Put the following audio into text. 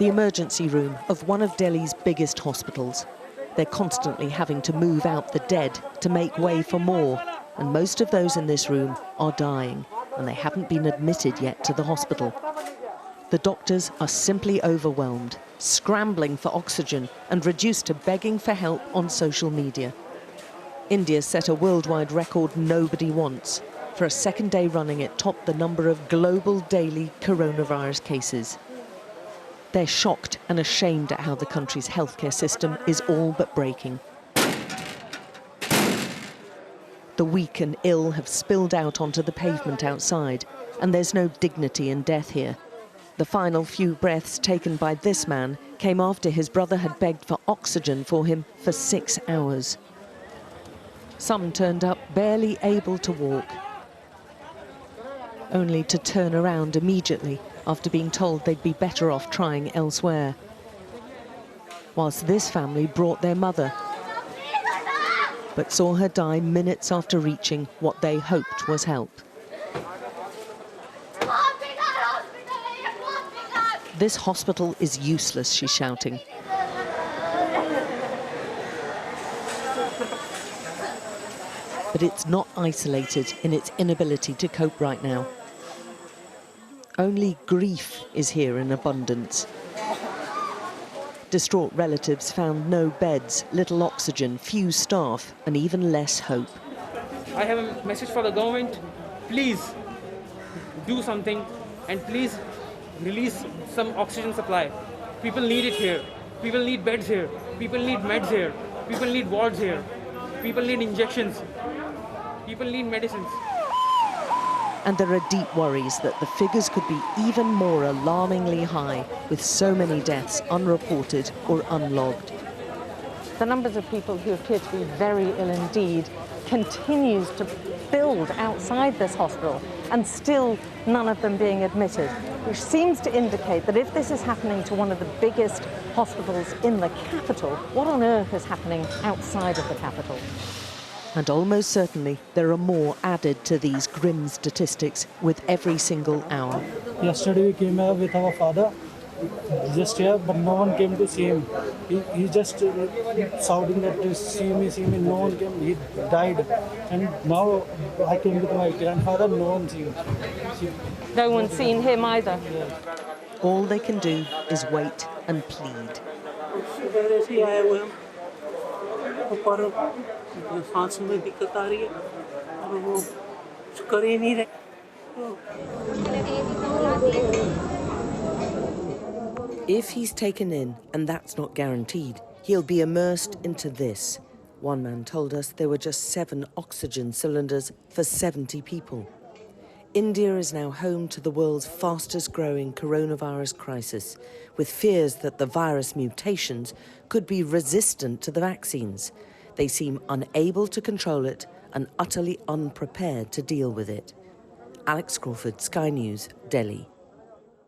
the emergency room of one of Delhi's biggest hospitals. They're constantly having to move out the dead to make way for more, and most of those in this room are dying, and they haven't been admitted yet to the hospital. The doctors are simply overwhelmed, scrambling for oxygen and reduced to begging for help on social media. India set a worldwide record nobody wants. For a second day running, it topped the number of global daily coronavirus cases. They're shocked and ashamed at how the country's healthcare system is all but breaking. The weak and ill have spilled out onto the pavement outside, and there's no dignity in death here. The final few breaths taken by this man came after his brother had begged for oxygen for him for 6 hours. Some turned up barely able to walk, only to turn around immediately after being told they'd be better off trying elsewhere. Whilst this family brought their mother, but saw her die minutes after reaching what they hoped was help. This hospital is useless, she's shouting. But it's not isolated in its inability to cope right now. Only grief is here in abundance. Distraught relatives found no beds, little oxygen, few staff, and even less hope. I have a message for the government. Please do something and please release some oxygen supply. People need it here. People need beds here. People need meds here. People need wards here. People need injections. People need medicines. And there are deep worries that the figures could be even more alarmingly high, with so many deaths unreported or unlogged. The numbers of people who appear to be very ill indeed continues to build outside this hospital, and still none of them being admitted, which seems to indicate that if this is happening to one of the biggest hospitals in the capital, what on earth is happening outside of the capital? And almost certainly there are more added to these grim statistics with every single hour. Yesterday we came here with our father, just here, but no one came to see him. He just shouting that see me, no one came, he died. And now I came with my grandfather, no one seen. No one's seen him either. All they can do is wait and plead. If he's taken in, and that's not guaranteed, he'll be immersed into this. One man told us there were just 7 oxygen cylinders for 70 people. India is now home to the world's fastest growing coronavirus crisis, with fears that the virus mutations could be resistant to the vaccines. They seem unable to control it and utterly unprepared to deal with it. Alex Crawford, Sky News, Delhi.